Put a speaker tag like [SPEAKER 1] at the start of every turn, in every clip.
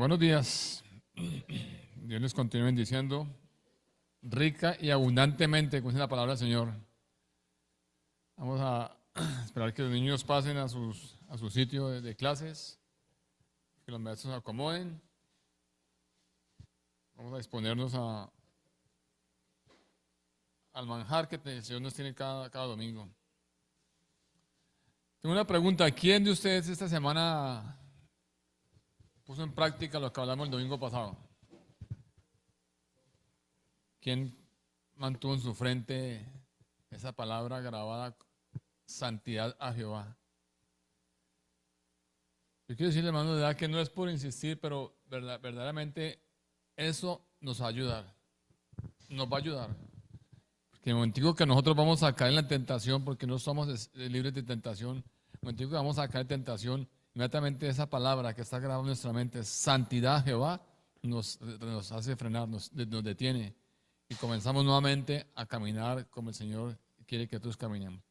[SPEAKER 1] Buenos días. Dios les continúe bendiciendo rica y abundantemente, como dice la palabra del Señor. Vamos a esperar que los niños pasen a su sitio de clases, que los maestros se acomoden. Vamos a disponernos al manjar que el Señor nos tiene cada domingo. Tengo una pregunta. ¿Quién de ustedes esta semana puso en práctica lo que hablamos el domingo pasado? ¿Quién mantuvo en su frente esa palabra grabada, santidad a Jehová? Yo quiero decirle, hermano, de verdad que no es por insistir, pero verdaderamente eso nos va a ayudar. Nos va a ayudar. Porque en el momento que nosotros vamos a caer en la tentación, porque no somos libres de tentación, en el momento que vamos a caer en tentación, inmediatamente esa palabra que está grabada en nuestra mente, santidad a Jehová, nos hace frenar, nos detiene. Y comenzamos nuevamente a caminar como el Señor quiere que todos caminemos.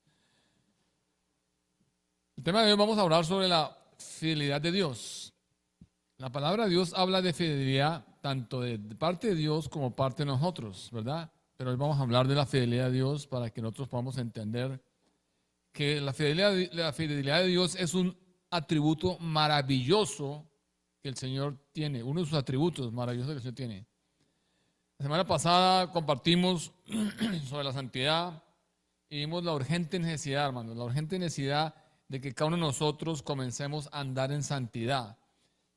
[SPEAKER 1] El tema de hoy vamos a hablar sobre la fidelidad de Dios. La palabra de Dios habla de fidelidad tanto de parte de Dios como parte de nosotros, ¿verdad? Pero hoy vamos a hablar de la fidelidad de Dios para que nosotros podamos entender que la fidelidad de Dios es un atributo maravilloso que el Señor tiene, uno de sus atributos maravillosos que el Señor tiene. La semana pasada compartimos sobre la santidad y vimos la urgente necesidad, hermanos, la urgente necesidad de que cada uno de nosotros comencemos a andar en santidad,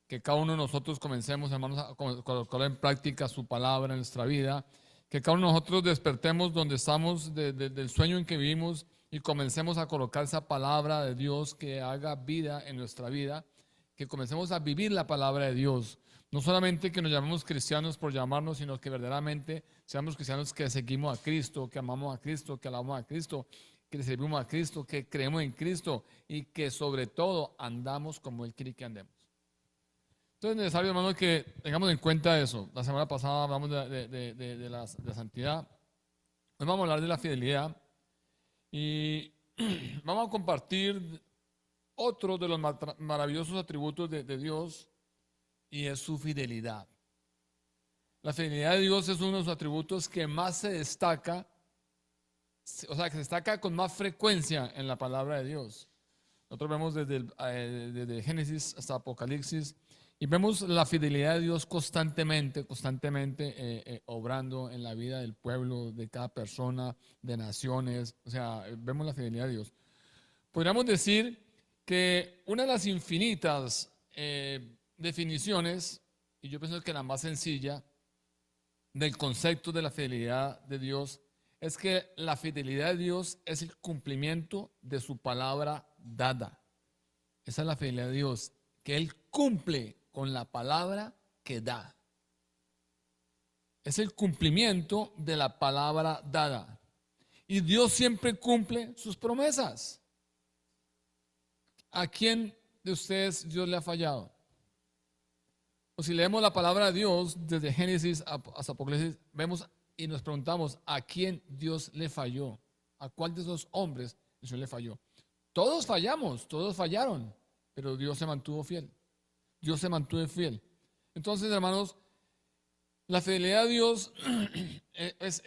[SPEAKER 1] que cada uno de nosotros comencemos, hermanos, a colocar en práctica su palabra en nuestra vida, que cada uno de nosotros despertemos donde estamos del sueño en que vivimos y comencemos a colocar esa palabra de Dios que haga vida en nuestra vida, que comencemos a vivir la palabra de Dios. No solamente que nos llamemos cristianos por llamarnos, sino que verdaderamente seamos cristianos que seguimos a Cristo, que amamos a Cristo, que alabamos a Cristo, que le servimos a Cristo, que creemos en Cristo y que sobre todo andamos como Él quiere que andemos. Entonces es necesario, hermanos, que tengamos en cuenta eso. La semana pasada hablamos de la santidad. Hoy vamos a hablar de la fidelidad y vamos a compartir otro de los maravillosos atributos de Dios, y es su fidelidad. La fidelidad de Dios es uno de los atributos que más se destaca, o sea, que se destaca con más frecuencia en la palabra de Dios. Nosotros vemos desde Génesis hasta Apocalipsis y vemos la fidelidad de Dios constantemente obrando en la vida del pueblo, de cada persona, de naciones. O sea, vemos la fidelidad de Dios. Podríamos decir que una de las infinitas definiciones, y yo pienso que la más sencilla del concepto de la fidelidad de Dios, es que la fidelidad de Dios es el cumplimiento de su palabra dada. Esa es la fidelidad de Dios, que Él cumple con la palabra que da. Es el cumplimiento de la palabra dada. Y Dios siempre cumple sus promesas. ¿A quién de ustedes Dios le ha fallado? O si leemos la palabra de Dios desde Génesis hasta Apocalipsis, vemos y nos preguntamos a quién Dios le falló, a cuál de esos hombres Dios le falló. Todos fallamos, todos fallaron, pero Dios se mantuvo fiel. Dios se mantuvo fiel. Entonces, hermanos, la fidelidad de Dios es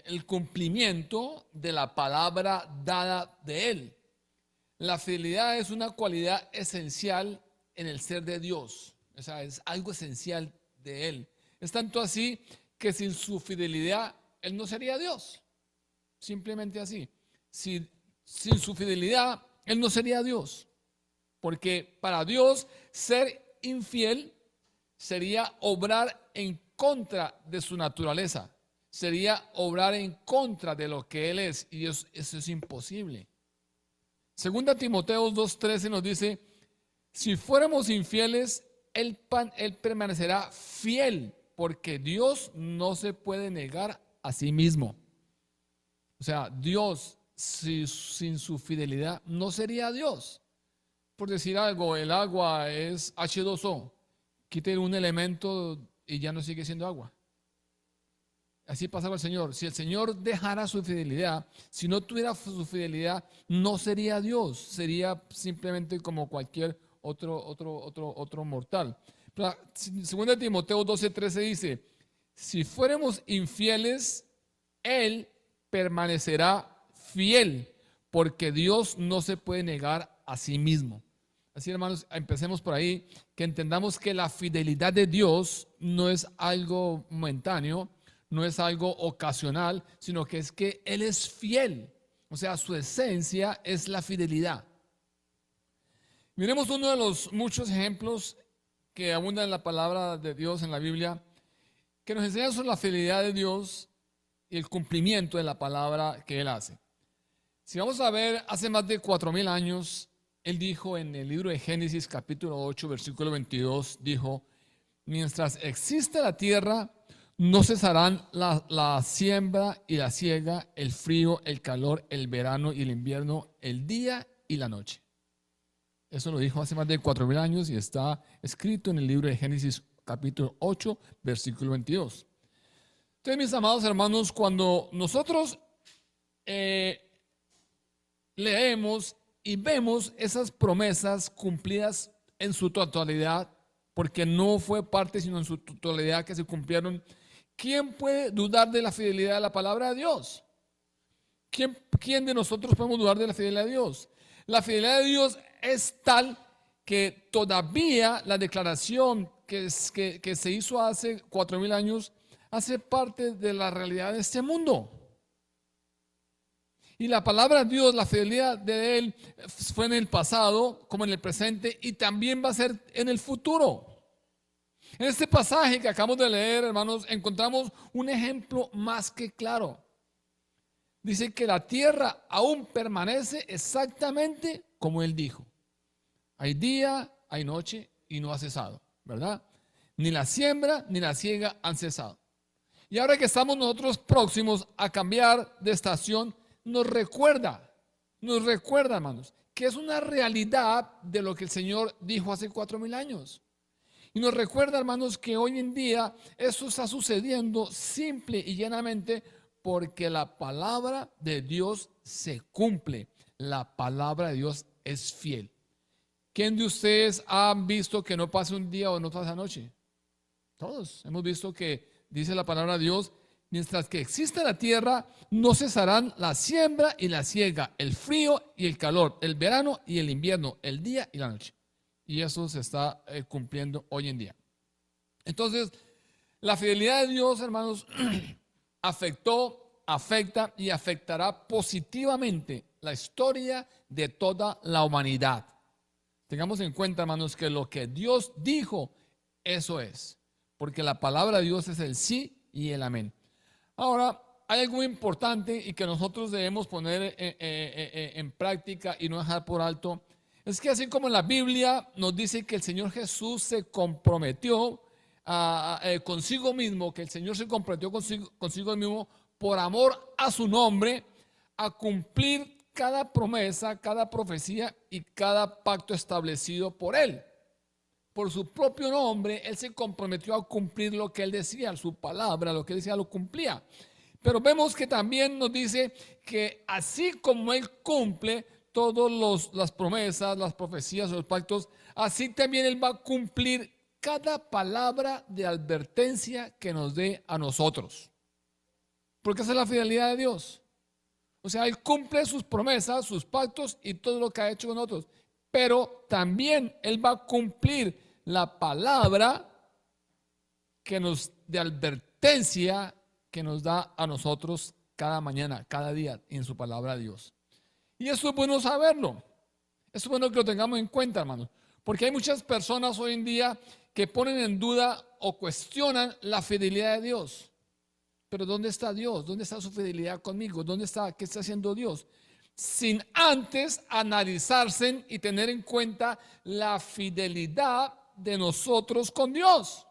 [SPEAKER 1] el cumplimiento de la palabra dada de Él. La fidelidad es una cualidad esencial en el ser de Dios. O sea, es algo esencial de Él. Es tanto así que sin su fidelidad Él no sería Dios. Simplemente así. Sin su fidelidad Él no sería Dios. Porque para Dios ser infiel sería obrar en contra de su naturaleza. Sería obrar en contra de lo que Él es. Y eso es imposible. Segunda Timoteo 2:13 nos dice, si fuéramos infieles, él permanecerá fiel, porque Dios no se puede negar a sí mismo. O sea, Dios sin su fidelidad no sería Dios. Por decir algo, el agua es H2O, quite un elemento y ya no sigue siendo agua. Así pasaba el Señor. Si el Señor dejara su fidelidad, si no tuviera su fidelidad, no sería Dios. Sería simplemente como cualquier otro mortal. Pero, 2 Timoteo 12:13 dice, si fuéramos infieles, Él permanecerá fiel, porque Dios no se puede negar a sí mismo. Así, hermanos, empecemos por ahí, que entendamos que la fidelidad de Dios no es algo momentáneo, no es algo ocasional, sino que es que Él es fiel. O sea, su esencia es la fidelidad. Miremos uno de los muchos ejemplos que abundan en la palabra de Dios en la Biblia, que nos enseñan sobre la fidelidad de Dios y el cumplimiento de la palabra que Él hace. Si vamos a ver, hace más de 4,000 años, Él dijo en el libro de Génesis capítulo 8, versículo 22, dijo, mientras exista la tierra, no cesarán la siembra y la siega, el frío, el calor, el verano y el invierno, el día y la noche. Eso lo dijo hace más de 4,000 años y está escrito en el libro de Génesis capítulo 8, versículo 22. Entonces, mis amados hermanos, cuando nosotros leemos y vemos esas promesas cumplidas en su totalidad, porque no fue parte sino en su totalidad que se cumplieron, ¿quién puede dudar de la fidelidad de la palabra de Dios? ¿Quién de nosotros podemos dudar de la fidelidad de Dios? La fidelidad de Dios es tal que todavía la declaración que se hizo hace 4,000 años hace parte de la realidad de este mundo. Y la palabra de Dios, la fidelidad de Él fue en el pasado como en el presente y también va a ser en el futuro. En este pasaje que acabamos de leer, hermanos, encontramos un ejemplo más que claro. Dice que la tierra aún permanece exactamente como Él dijo. Hay día, hay noche y no ha cesado, ¿verdad? Ni la siembra ni la siega han cesado. Y ahora que estamos nosotros próximos a cambiar de estación, nos recuerda, hermanos, que es una realidad de lo que el Señor dijo hace 4,000 años. Y nos recuerda, hermanos, que hoy en día eso está sucediendo simple y llanamente porque la palabra de Dios se cumple. La palabra de Dios es fiel. ¿Quién de ustedes han visto que no pase un día o no pase noche? Todos hemos visto que dice la palabra de Dios, mientras que exista la tierra, no cesarán la siembra y la siega, el frío y el calor, el verano y el invierno, el día y la noche. Y eso se está cumpliendo hoy en día. Entonces, la fidelidad de Dios, hermanos, afecta y afectará positivamente la historia de toda la humanidad. Tengamos en cuenta, hermanos, que lo que Dios dijo, eso es. Porque la palabra de Dios es el sí y el amén. Ahora, hay algo importante y que nosotros debemos poner en práctica y no dejar por alto. Es que así como en la Biblia nos dice que el Señor Jesús se comprometió consigo mismo, que el Señor se comprometió consigo mismo por amor a su nombre, a cumplir cada promesa, cada profecía y cada pacto establecido por Él. Por su propio nombre, Él se comprometió a cumplir lo que Él decía, su palabra, lo que Él decía lo cumplía. Pero vemos que también nos dice que así como Él cumple todas las promesas, las profecías, los pactos, así también Él va a cumplir cada palabra de advertencia que nos dé a nosotros. Porque esa es la fidelidad de Dios. O sea, Él cumple sus promesas, sus pactos y todo lo que ha hecho con nosotros. Pero también Él va a cumplir la palabra de advertencia que nos da a nosotros cada mañana, cada día en su palabra de Dios. Y eso es bueno saberlo. Eso es bueno que lo tengamos en cuenta, hermanos. Porque hay muchas personas hoy en día que ponen en duda o cuestionan la fidelidad de Dios. Pero ¿dónde está Dios? ¿Dónde está su fidelidad conmigo? ¿Dónde está? ¿Qué está haciendo Dios? Sin antes analizarse y tener en cuenta la fidelidad de nosotros con Dios.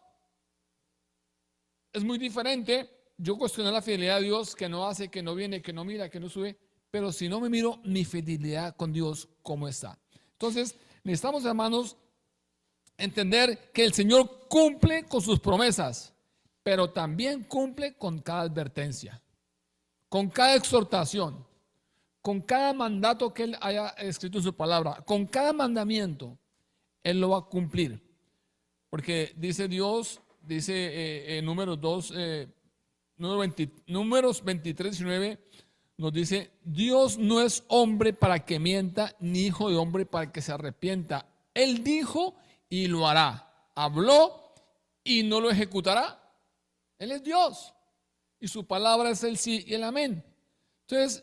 [SPEAKER 1] Es muy diferente yo cuestionar la fidelidad de Dios, que no hace, que no viene, que no mira, que no sube, pero si no me miro mi fidelidad con Dios, ¿cómo está? Entonces, necesitamos, hermanos, entender que el Señor cumple con sus promesas, pero también cumple con cada advertencia, con cada exhortación, con cada mandato que Él haya escrito en su palabra, con cada mandamiento. Él lo va a cumplir. Porque dice Dios, dice en Números 23, 19, nos dice, Dios no es hombre para que mienta, ni hijo de hombre para que se arrepienta. Él dijo y lo hará. Habló y no lo ejecutará. Él es Dios. Y su palabra es el sí y el amén. Entonces,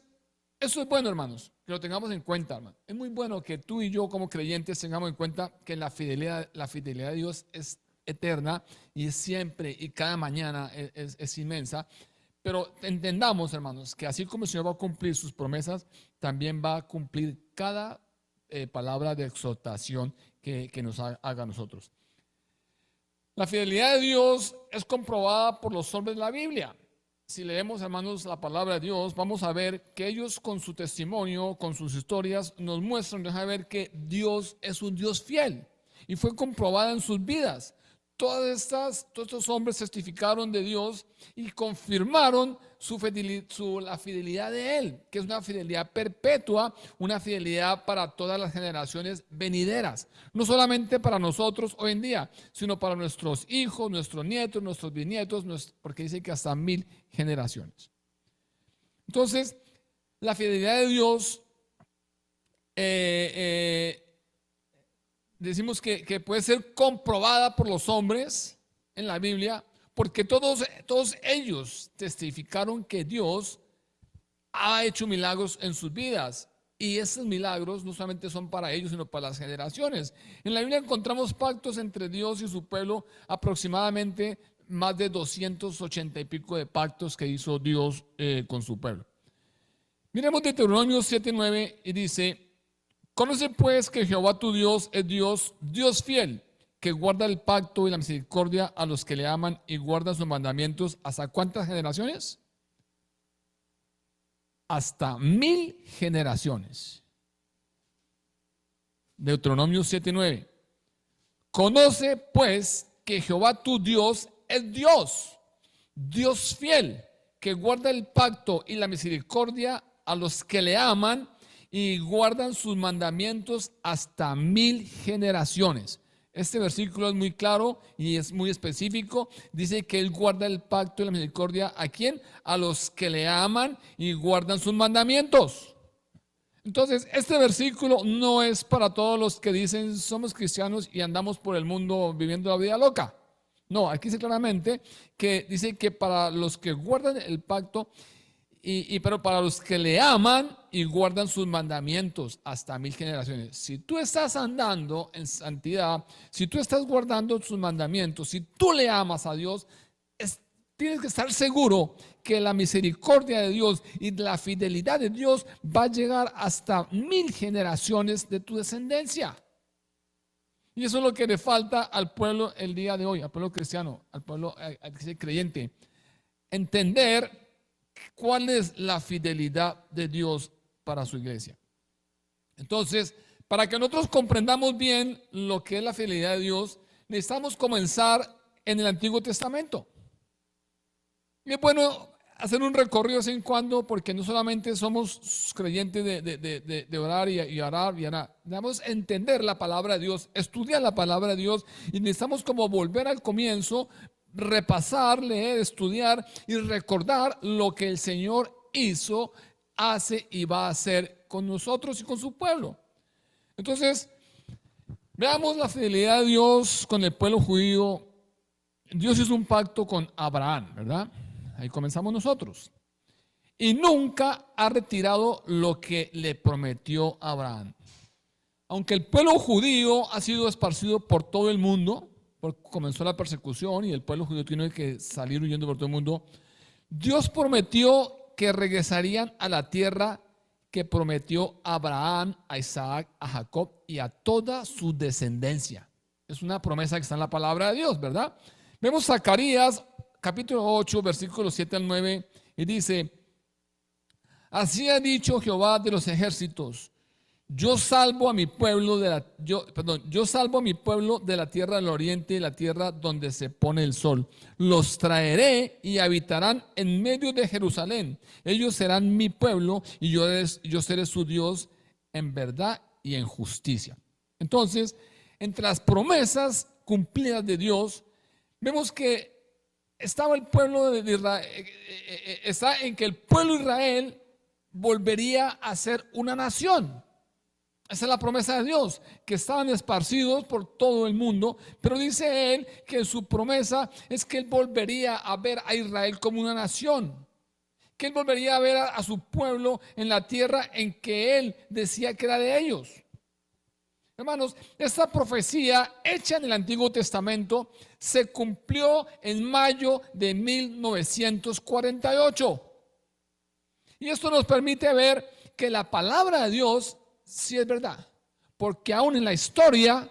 [SPEAKER 1] eso es bueno, hermanos, que lo tengamos en cuenta, hermano. Es muy bueno que tú y yo como creyentes tengamos en cuenta que la fidelidad de Dios es eterna y es siempre y cada mañana es inmensa. Pero entendamos, hermanos, que así como el Señor va a cumplir sus promesas, también va a cumplir cada palabra de exhortación que nos haga a nosotros. La fidelidad de Dios es comprobada por los hombres de la Biblia. Si leemos, hermanos, la palabra de Dios, vamos a ver que ellos con su testimonio, con sus historias, nos muestran, nos dejan ver que Dios es un Dios fiel y fue comprobada en sus vidas. Todos estos hombres testificaron de Dios y confirmaron la fidelidad de Él, que es una fidelidad perpetua, una fidelidad para todas las generaciones venideras. No solamente para nosotros hoy en día, sino para nuestros hijos, nuestros nietos, nuestros bisnietos, porque dice que hasta 1000 generaciones. Entonces, la fidelidad de Dios decimos que puede ser comprobada por los hombres en la Biblia, porque todos ellos testificaron que Dios ha hecho milagros en sus vidas. Y esos milagros no solamente son para ellos, sino para las generaciones. En la Biblia encontramos pactos entre Dios y su pueblo, aproximadamente más de 280 y pico de pactos que hizo Dios con su pueblo. Miremos Deuteronomio 7:9 y dice: conoce pues que Jehová tu Dios es Dios fiel, que guarda el pacto y la misericordia a los que le aman y guarda sus mandamientos. ¿Hasta cuántas generaciones? Hasta 1000 generaciones. Deuteronomio 7:9. Conoce pues que Jehová tu Dios es Dios fiel, que guarda el pacto y la misericordia a los que le aman y guardan sus mandamientos hasta 1000 generaciones. Este versículo es muy claro y es muy específico. Dice que Él guarda el pacto y la misericordia. ¿A quién? A los que le aman y guardan sus mandamientos. Entonces, este versículo no es para todos los que dicen somos cristianos y andamos por el mundo viviendo la vida loca. No, aquí dice claramente que dice que para los que guardan el pacto pero para los que le aman y guardan sus mandamientos hasta 1000 generaciones. Si tú estás andando en santidad, si tú estás guardando sus mandamientos, si tú le amas a Dios, tienes que estar seguro que la misericordia de Dios y la fidelidad de Dios va a llegar hasta 1000 generaciones de tu descendencia. Y eso es lo que le falta al pueblo el día de hoy, al pueblo cristiano, al pueblo creyente. Entender cuál es la fidelidad de Dios para su iglesia. Entonces, para que nosotros comprendamos bien lo que es la fidelidad de Dios, necesitamos comenzar en el Antiguo Testamento. Y es bueno hacer un recorrido de vez en cuando, porque no solamente somos creyentes de orar y orar. Necesitamos entender la palabra de Dios, estudiar la palabra de Dios, y necesitamos como volver al comienzo, repasar, leer, estudiar y recordar lo que el Señor hizo, hace y va a hacer con nosotros y con su pueblo. Entonces, veamos la fidelidad de Dios con el pueblo judío. Dios hizo un pacto con Abraham, ¿verdad? Ahí comenzamos nosotros. Y nunca ha retirado lo que le prometió a Abraham. Aunque el pueblo judío ha sido esparcido por todo el mundo, porque comenzó la persecución y el pueblo judío tiene que salir huyendo por todo el mundo, Dios prometió que regresarían a la tierra que prometió a Abraham, a Isaac, a Jacob y a toda su descendencia. Es una promesa que está en la palabra de Dios, ¿verdad? Vemos Zacarías capítulo 8, versículos 7 al 9, y dice: así ha dicho Jehová de los ejércitos, yo salvo a mi pueblo de la tierra del oriente y la tierra donde se pone el sol. Los traeré y habitarán en medio de Jerusalén. Ellos serán mi pueblo y yo seré su Dios en verdad y en justicia. Entonces, entre las promesas cumplidas de Dios, vemos que estaba el pueblo de Israel, está en que el pueblo de Israel volvería a ser una nación. Esa es la promesa de Dios, que estaban esparcidos por todo el mundo, pero dice él que su promesa es que él volvería a ver a Israel como una nación, que él volvería a ver a su pueblo en la tierra en que él decía que era de ellos. Hermanos, esta profecía hecha en el Antiguo Testamento se cumplió en mayo de 1948. Y esto nos permite ver que la palabra de Dios sí es verdad, porque aún en la historia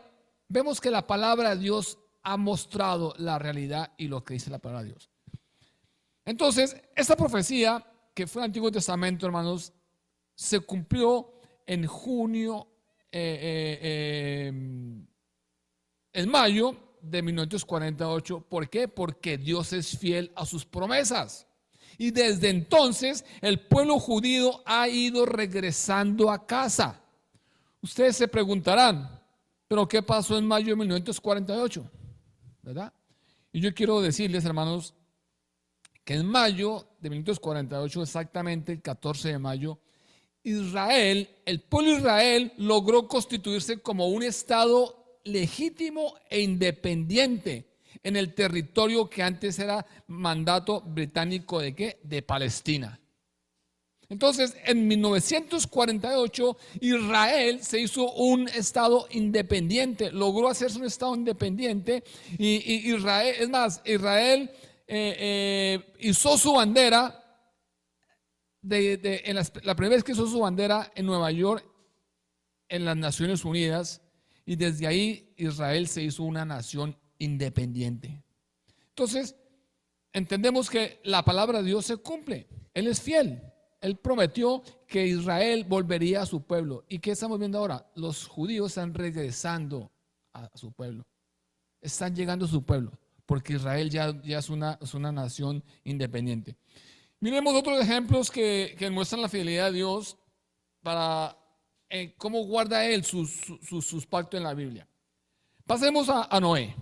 [SPEAKER 1] vemos que la palabra de Dios ha mostrado la realidad y lo que dice la palabra de Dios. Entonces, esta profecía que fue en el Antiguo Testamento, hermanos, se cumplió en junio, en mayo de 1948. ¿Por qué? Porque Dios es fiel a sus promesas. Y desde entonces el pueblo judío ha ido regresando a casa. Ustedes se preguntarán, ¿pero qué pasó en mayo de 1948? ¿Verdad? Y yo quiero decirles, hermanos, que en mayo de 1948, exactamente el 14 de mayo, Israel, el pueblo de Israel logró constituirse como un estado legítimo e independiente en el territorio que antes era mandato británico ¿de qué? De Palestina. Entonces, en 1948, Israel se hizo un estado independiente, logró hacerse un estado independiente y Israel, es más, Israel hizo su bandera. La primera vez que hizo su bandera en Nueva York, en las Naciones Unidas, y desde ahí Israel se hizo una nación independiente. Entonces, entendemos que la palabra de Dios se cumple. Él es fiel. Él prometió que Israel volvería a su pueblo. ¿Y qué estamos viendo ahora? Los judíos están regresando a su pueblo. Están llegando a su pueblo, porque Israel ya es una nación independiente. Miremos otros ejemplos que muestran la fidelidad de Dios para cómo guarda Él sus pactos en la Biblia. Pasemos a Noé.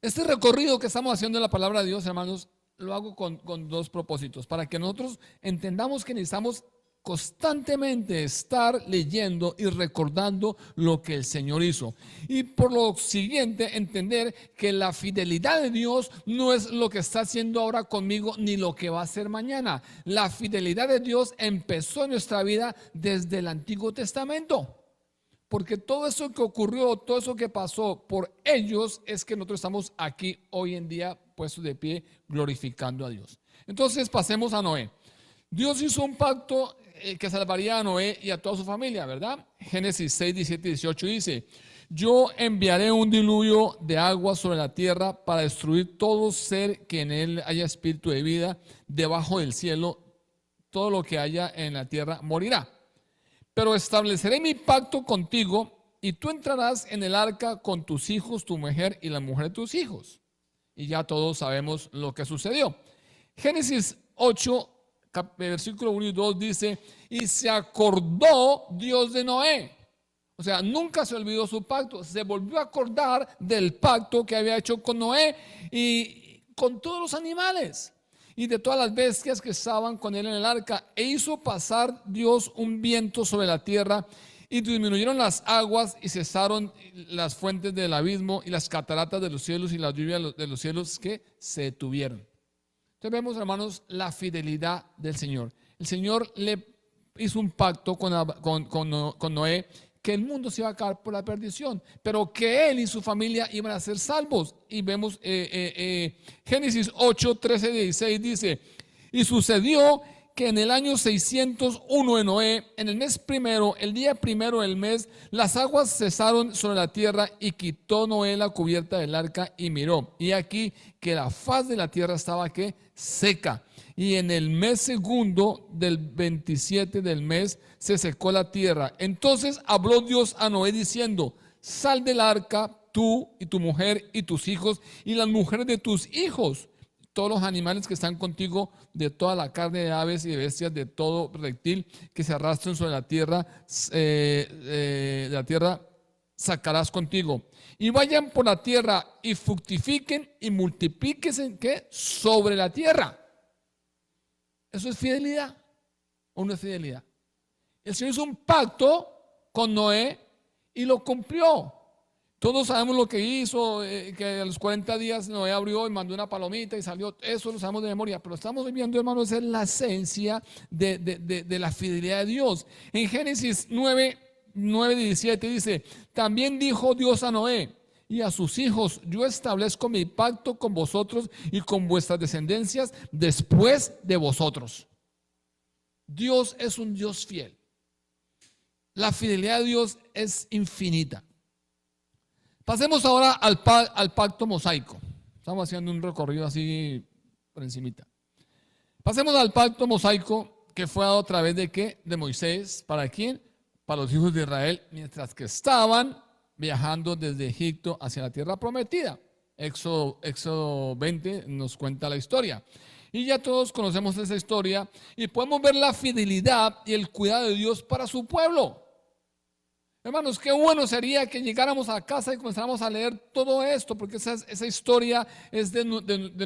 [SPEAKER 1] Este recorrido que estamos haciendo en la palabra de Dios, hermanos, lo hago con dos propósitos. Para que nosotros entendamos que necesitamos constantemente estar leyendo y recordando lo que el Señor hizo. Y por lo siguiente, entender que la fidelidad de Dios no es lo que está haciendo ahora conmigo ni lo que va a hacer mañana. La fidelidad de Dios empezó en nuestra vida desde el Antiguo Testamento. Porque todo eso que ocurrió, todo eso que pasó por ellos es que nosotros estamos aquí hoy en día puestos de pie glorificando a Dios. Entonces pasemos a Noé. Dios hizo un pacto que salvaría a Noé y a toda su familia, ¿verdad? Génesis 6, 17 y 18 dice: yo enviaré un diluvio de agua sobre la tierra para destruir todo ser que en él haya espíritu de vida debajo del cielo. Todo lo que haya en la tierra morirá. Pero estableceré mi pacto contigo y tú entrarás en el arca con tus hijos, tu mujer y la mujer de tus hijos. Y ya todos sabemos lo que sucedió. Génesis 8, versículo 1 y 2 dice: y se acordó Dios de Noé. O sea, nunca se olvidó su pacto. Se volvió a acordar del pacto que había hecho con Noé y con todos los animales y de todas las bestias que estaban con él en el arca. E hizo pasar Dios un viento sobre la tierra y disminuyeron las aguas y cesaron las fuentes del abismo y las cataratas de los cielos y las lluvias de los cielos que se detuvieron. Entonces vemos, hermanos, la fidelidad del Señor. El Señor le hizo un pacto con Noé, que el mundo se iba a caer por la perdición, pero que él y su familia iban a ser salvos. Y vemos Génesis 8, 13, 16 dice: y sucedió que en el año 601 de Noé, en el mes primero, el día primero del mes, las aguas cesaron sobre la tierra y quitó Noé la cubierta del arca y miró. Y aquí que la faz de la tierra estaba ¿qué? Seca. Y en el mes segundo del 27 del mes se secó la tierra. Entonces habló Dios a Noé diciendo: sal del arca, tú y tu mujer y tus hijos y las mujeres de tus hijos, todos los animales que están contigo, de toda la carne de aves y de bestias, de todo reptil que se arrastren sobre la tierra, sacarás contigo. Y vayan por la tierra y fructifiquen y multiplíquense ¿qué? Sobre la tierra. ¿Eso es fidelidad o no es fidelidad? El Señor hizo un pacto con Noé y lo cumplió. Todos sabemos lo que hizo, que a los 40 días Noé abrió y mandó una palomita y salió. Eso lo sabemos de memoria, pero estamos viendo, hermanos, esa es la esencia de la fidelidad de Dios. En Génesis 9:17 dice: también dijo Dios a Noé y a sus hijos: yo establezco mi pacto con vosotros y con vuestras descendencias después de vosotros. Dios es un Dios fiel. La fidelidad de Dios es infinita. Pasemos ahora al pacto mosaico. Estamos haciendo un recorrido así por encimita. Pasemos al pacto mosaico que fue dado a través de ¿qué? De Moisés. ¿Para quién? Para los hijos de Israel, mientras que estaban viajando desde Egipto hacia la tierra prometida. Éxodo 20 nos cuenta la historia. Y ya todos conocemos esa historia y podemos ver la fidelidad y el cuidado de Dios para su pueblo. Hermanos, qué bueno sería que llegáramos a casa y comenzáramos a leer todo esto, porque esa historia es de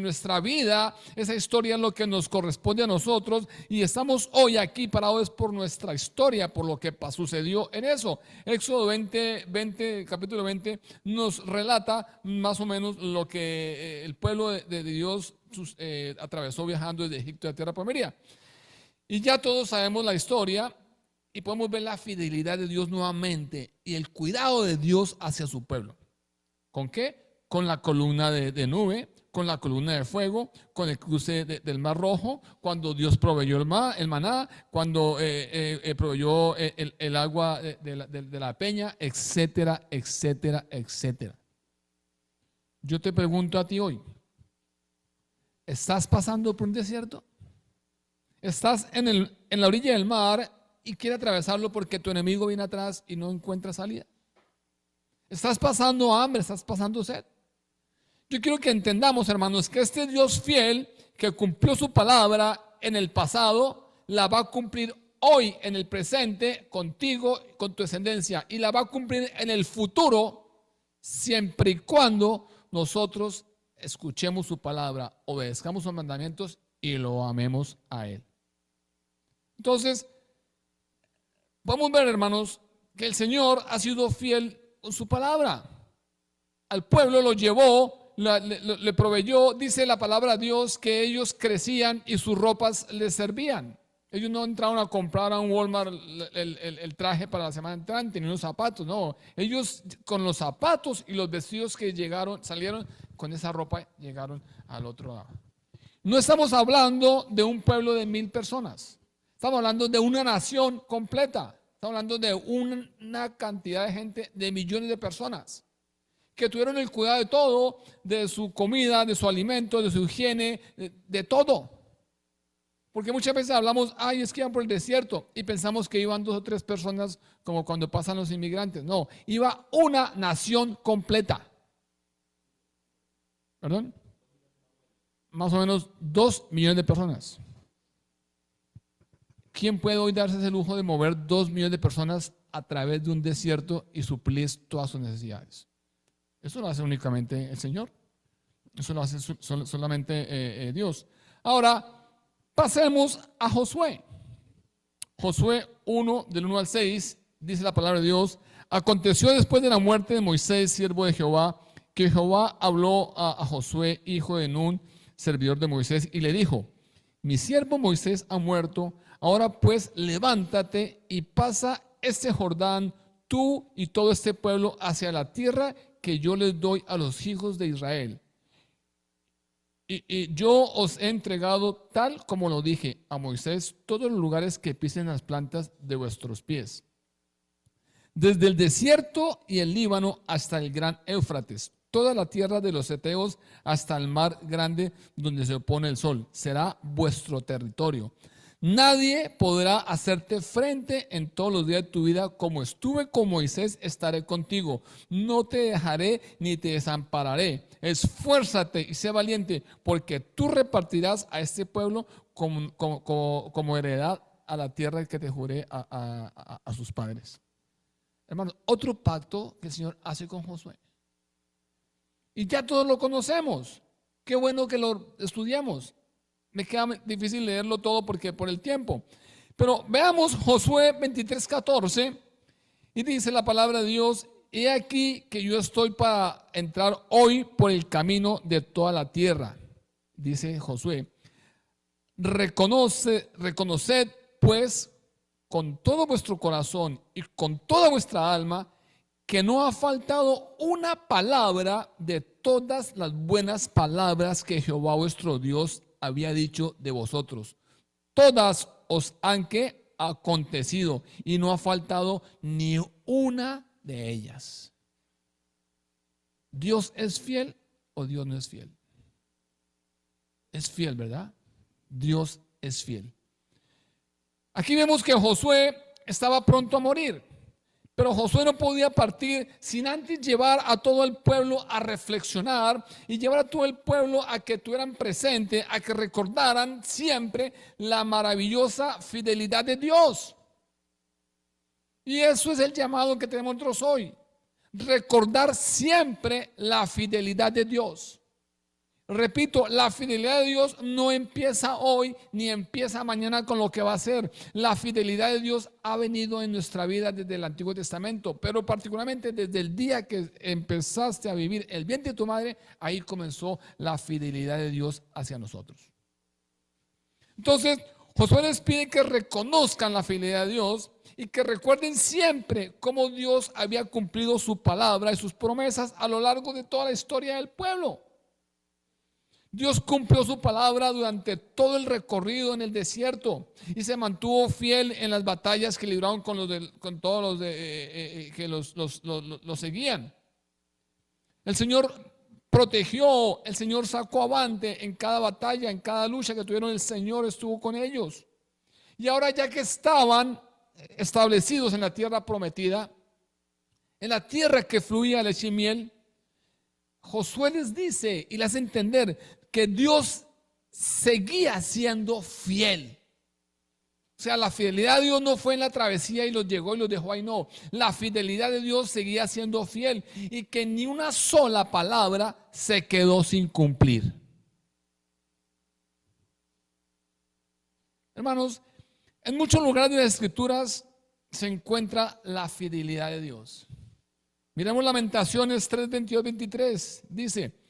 [SPEAKER 1] nuestra vida, esa historia es lo que nos corresponde a nosotros y estamos hoy aquí parados por nuestra historia, por lo que sucedió en eso. Éxodo 20, capítulo 20 nos relata más o menos lo que el pueblo de Dios atravesó viajando desde Egipto a la tierra prometida. Y ya todos sabemos la historia. Y podemos ver la fidelidad de Dios nuevamente y el cuidado de Dios hacia su pueblo. ¿Con qué? Con la columna de nube, con la columna de fuego, con el cruce del Mar Rojo, cuando Dios proveyó el maná, cuando proveyó el agua de la peña, etcétera, etcétera, etcétera. Yo te pregunto a ti hoy, ¿estás pasando por un desierto? ¿Estás en la orilla del mar y quiere atravesarlo porque tu enemigo viene atrás y no encuentra salida? Estás pasando hambre, estás pasando sed. Yo quiero que entendamos, hermanos, que este Dios fiel que cumplió su palabra en el pasado, la va a cumplir hoy en el presente contigo, con tu descendencia, y la va a cumplir en el futuro siempre y cuando nosotros escuchemos su palabra, obedezcamos sus mandamientos y lo amemos a Él. Entonces, vamos a ver, hermanos, que el Señor ha sido fiel con su palabra. Al pueblo lo llevó, le proveyó. Dice la palabra de Dios que ellos crecían y sus ropas les servían. Ellos no entraron a comprar a un Walmart el traje para la semana entrante, ni unos zapatos, no. Ellos con los zapatos y los vestidos que salieron con esa ropa, llegaron al otro lado. No estamos hablando de un pueblo de 1000 personas. Estamos hablando de una nación completa. Estamos hablando de una cantidad de gente, de millones de personas que tuvieron el cuidado de todo, de su comida, de su alimento, de su higiene, de todo. Porque muchas veces hablamos, ay, es que iban por el desierto y pensamos que iban 2 o 3 personas como cuando pasan los inmigrantes. No, iba una nación completa. ¿Perdón? Más o menos 2 millones de personas. ¿Quién puede hoy darse ese lujo de mover 2 millones de personas a través de un desierto y suplir todas sus necesidades? Eso lo hace únicamente el Señor. Eso lo hace solamente Dios. Ahora, pasemos a Josué. Josué 1, del 1 al 6, dice la palabra de Dios: aconteció después de la muerte de Moisés, siervo de Jehová, que Jehová habló a Josué, hijo de Nun, servidor de Moisés, y le dijo: mi siervo Moisés ha muerto. Ahora pues levántate y pasa este Jordán, tú y todo este pueblo, hacia la tierra que yo les doy a los hijos de Israel. Y yo os he entregado, tal como lo dije a Moisés, todos los lugares que pisen las plantas de vuestros pies, desde el desierto y el Líbano hasta el gran Éufrates, toda la tierra de los heteos hasta el mar grande donde se opone el sol, será vuestro territorio. Nadie podrá hacerte frente en todos los días de tu vida. Como estuve con Moisés, estaré contigo. No te dejaré ni te desampararé. Esfuérzate y sé valiente, porque tú repartirás a este pueblo como heredad a la tierra que te juré a sus padres. Hermanos, otro pacto que el Señor hace con Josué. Y ya todos lo conocemos. Qué bueno que lo estudiamos. Me queda difícil leerlo todo porque por el tiempo. Pero veamos Josué 23:14 y dice la palabra de Dios: he aquí que yo estoy para entrar hoy por el camino de toda la tierra. Dice Josué: reconoced pues con todo vuestro corazón y con toda vuestra alma que no ha faltado una palabra de todas las buenas palabras que Jehová vuestro Dios había dicho de vosotros. Todas os han que acontecido y no ha faltado ni una de ellas. ¿Dios es fiel o Dios no es fiel? Es fiel, ¿verdad? Dios es fiel. Aquí vemos que Josué estaba pronto a morir, pero Josué no podía partir sin antes llevar a todo el pueblo a reflexionar y llevar a todo el pueblo a que tuvieran presente, a que recordaran siempre la maravillosa fidelidad de Dios. Y eso es el llamado que tenemos nosotros hoy: recordar siempre la fidelidad de Dios. Repito, la fidelidad de Dios no empieza hoy ni empieza mañana con lo que va a ser. La fidelidad de Dios ha venido en nuestra vida desde el Antiguo Testamento, pero particularmente desde el día que empezaste a vivir el vientre de tu madre, ahí comenzó la fidelidad de Dios hacia nosotros. Entonces, Josué les pide que reconozcan la fidelidad de Dios y que recuerden siempre cómo Dios había cumplido su palabra y sus promesas a lo largo de toda la historia del pueblo. Dios cumplió su palabra durante todo el recorrido en el desierto y se mantuvo fiel en las batallas que libraron con todos los que los seguían. El Señor protegió, el Señor sacó avante en cada batalla, en cada lucha que tuvieron. El Señor estuvo con ellos. Y ahora, ya que estaban establecidos en la tierra prometida, en la tierra que fluía leche y miel, Josué les dice y les hace entender que Dios seguía siendo fiel. O sea, la fidelidad de Dios no fue en la travesía y los llegó y los dejó ahí, no. La fidelidad de Dios seguía siendo fiel y que ni una sola palabra se quedó sin cumplir. Hermanos, en muchos lugares de las Escrituras se encuentra la fidelidad de Dios. Miremos Lamentaciones 3:22-23. Dice: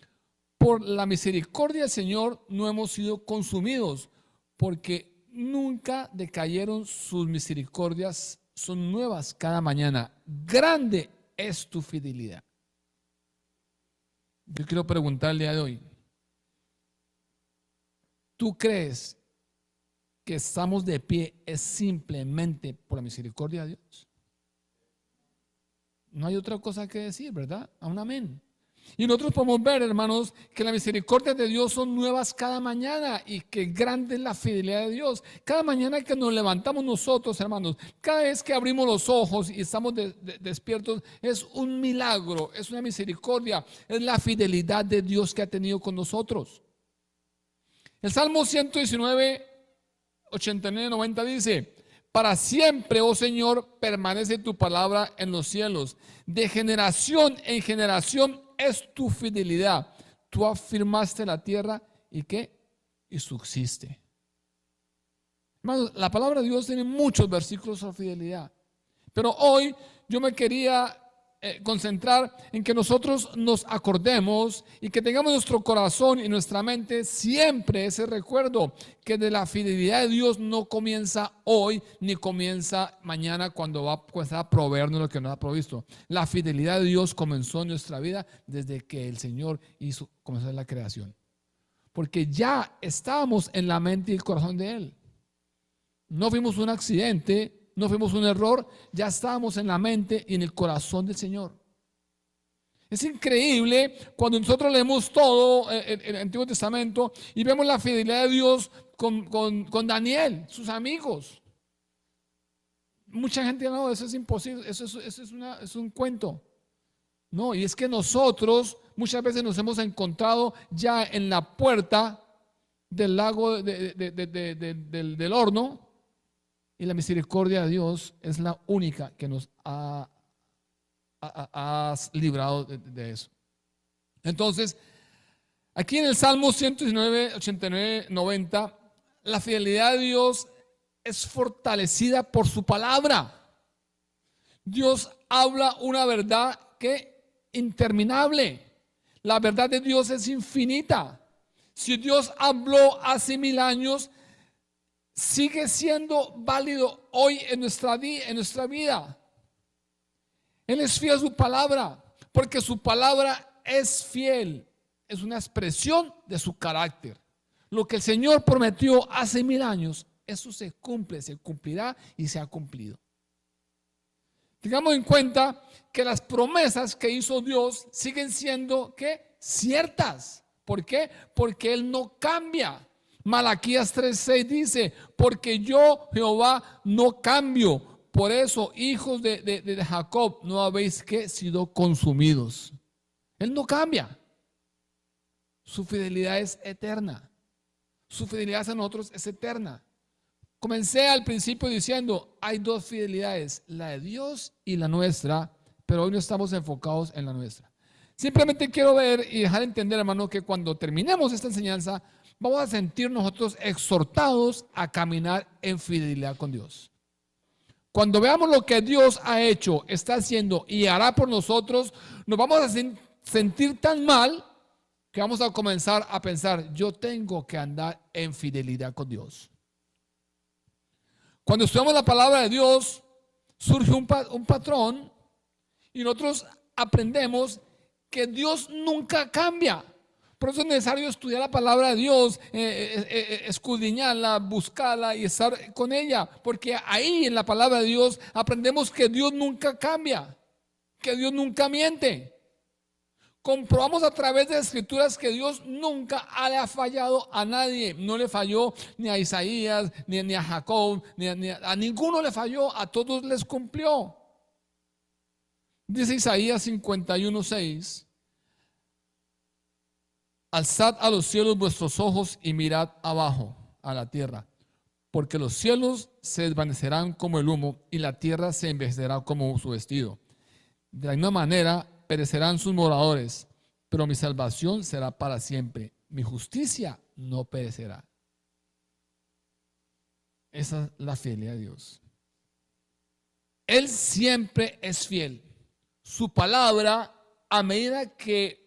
[SPEAKER 1] por la misericordia del Señor no hemos sido consumidos, porque nunca decayeron sus misericordias, son nuevas cada mañana. Grande es tu fidelidad. Yo quiero preguntar el día de hoy: ¿tú crees que estamos de pie es simplemente por la misericordia de Dios? No hay otra cosa que decir, ¿verdad? Un amén. Y nosotros podemos ver, hermanos, que las misericordias de Dios son nuevas cada mañana y que grande es la fidelidad de Dios. Cada mañana que nos levantamos nosotros, hermanos, cada vez que abrimos los ojos y estamos despiertos, es un milagro, es una misericordia, es la fidelidad de Dios que ha tenido con nosotros. El Salmo 119, 89, 90 dice: para siempre, oh Señor, permanece tu palabra en los cielos. De generación en generación es tu fidelidad. Tú afirmaste la tierra y ¿qué? Y subsiste. Hermanos, la palabra de Dios tiene muchos versículos sobre fidelidad. Pero hoy yo me quería concentrar en que nosotros nos acordemos y que tengamos en nuestro corazón y nuestra mente siempre ese recuerdo que de la fidelidad de Dios no comienza hoy ni comienza mañana cuando va a comenzar a proveernos lo que nos ha provisto. La fidelidad de Dios comenzó en nuestra vida desde que el Señor comenzó la creación, porque ya estábamos en la mente y el corazón de Él. No fuimos un accidente, no fuimos un error, ya estábamos en la mente y en el corazón del Señor. Es increíble cuando nosotros leemos todo el Antiguo Testamento y vemos la fidelidad de Dios con Daniel, sus amigos. Mucha gente no, eso es imposible, eso es un cuento. No, y es que nosotros muchas veces nos hemos encontrado ya en la puerta del lago del horno. Y la misericordia de Dios es la única que nos ha has librado de eso. Entonces, aquí en el Salmo 119, 89, 90, la fidelidad de Dios es fortalecida por su palabra. Dios habla una verdad que interminable. La verdad de Dios es infinita. Si Dios habló hace 1000 años, sigue siendo válido hoy en nuestra vida. Él es fiel a su palabra, porque su palabra es fiel. Es una expresión de su carácter. Lo que el Señor prometió hace 1000 años, eso se cumple, se cumplirá y se ha cumplido. Tengamos en cuenta que las promesas que hizo Dios siguen siendo ¿qué? Ciertas. ¿Por qué? Porque Él no cambia. Malaquías 3:6 dice, porque yo, Jehová, no cambio. Por eso, hijos de Jacob, no habéis ¿qué? Sido consumidos. Él no cambia. Su fidelidad es eterna. Su fidelidad hacia nosotros es eterna. Comencé al principio diciendo, hay dos fidelidades, la de Dios y la nuestra, pero hoy no estamos enfocados en la nuestra. Simplemente quiero ver y dejar entender, hermano, que cuando terminemos esta enseñanza, vamos a sentir nosotros exhortados a caminar en fidelidad con Dios. Cuando veamos lo que Dios ha hecho, está haciendo y hará por nosotros, nos vamos a sentir tan mal que vamos a comenzar a pensar, yo tengo que andar en fidelidad con Dios. Cuando estudiamos la palabra de Dios, surge un patrón y nosotros aprendemos que Dios nunca cambia. Por eso es necesario estudiar la palabra de Dios, escudriñarla, buscarla y estar con ella. Porque ahí en la palabra de Dios aprendemos que Dios nunca cambia, que Dios nunca miente. Comprobamos a través de las escrituras que Dios nunca le ha fallado a nadie. No le falló ni a Isaías, ni a Jacob, a ninguno le falló, a todos les cumplió. Dice Isaías 51:6, alzad a los cielos vuestros ojos y mirad abajo a la tierra, porque los cielos se desvanecerán como el humo y la tierra se envejecerá como su vestido. De la misma manera perecerán sus moradores, pero mi salvación será para siempre. Mi justicia no perecerá. Esa es la fidelidad de Dios. Él siempre es fiel. Su palabra, a medida que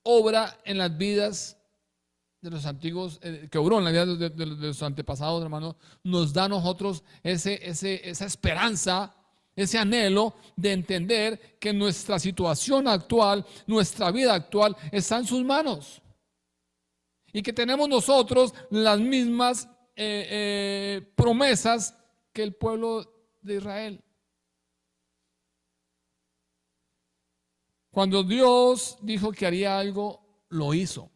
[SPEAKER 1] obra en las vidas de los antiguos, que obró en la vida de los antepasados, hermanos, nos da a nosotros esa esperanza, ese anhelo de entender que nuestra situación actual, nuestra vida actual está en sus manos y que tenemos nosotros las mismas promesas que el pueblo de Israel. Cuando Dios dijo que haría algo, lo hizo.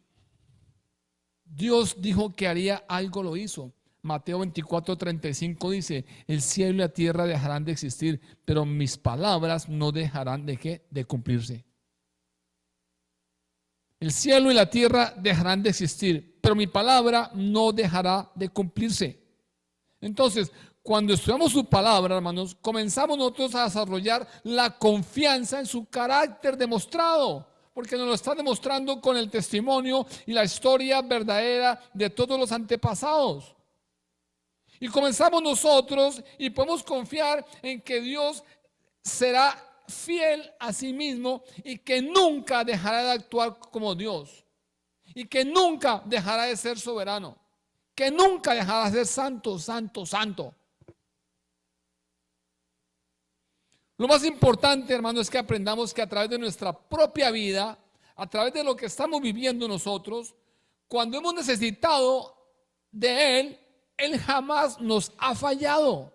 [SPEAKER 1] Dios dijo que haría algo, lo hizo. Mateo 24:35 dice, el cielo y la tierra dejarán de existir, pero mis palabras no dejarán de cumplirse. El cielo y la tierra dejarán de existir, pero mi palabra no dejará de cumplirse. Entonces, cuando estudiamos su palabra, hermanos, comenzamos nosotros a desarrollar la confianza en su carácter demostrado, porque nos lo está demostrando con el testimonio y la historia verdadera de todos los antepasados. Y comenzamos nosotros y podemos confiar en que Dios será fiel a sí mismo y que nunca dejará de actuar como Dios y que nunca dejará de ser soberano, que nunca dejará de ser santo, santo, santo. Lo más importante, hermano, es que aprendamos que a través de nuestra propia vida, a través de lo que estamos viviendo nosotros, cuando hemos necesitado de Él, Él jamás nos ha fallado.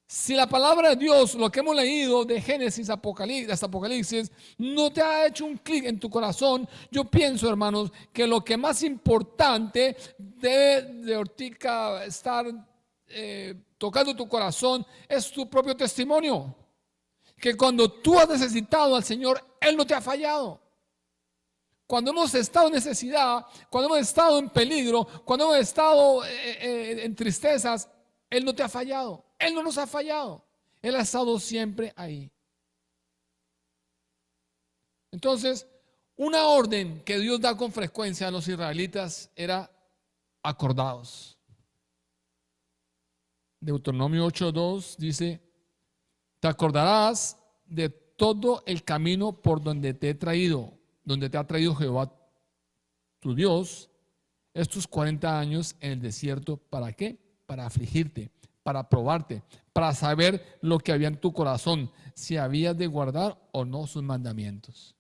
[SPEAKER 1] Si la palabra de Dios, lo que hemos leído de Génesis hasta Apocalipsis, no te ha hecho un clic en tu corazón, yo pienso, hermanos, que lo que más importante debe de ahorita estar tocando tu corazón es tu propio testimonio. Que cuando tú has necesitado al Señor, Él no te ha fallado. Cuando hemos estado en necesidad, cuando hemos estado en peligro, cuando hemos estado en tristezas, Él no te ha fallado. Él no nos ha fallado. Él ha estado siempre ahí. Entonces, una orden que Dios da con frecuencia a los israelitas era acordaos. Deuteronomio 8:2 dice: te acordarás de todo el camino por donde te ha traído Jehová tu Dios estos 40 años en el desierto. ¿Para qué? Para afligirte, para probarte, para saber lo que había en tu corazón, si habías de guardar o no sus mandamientos.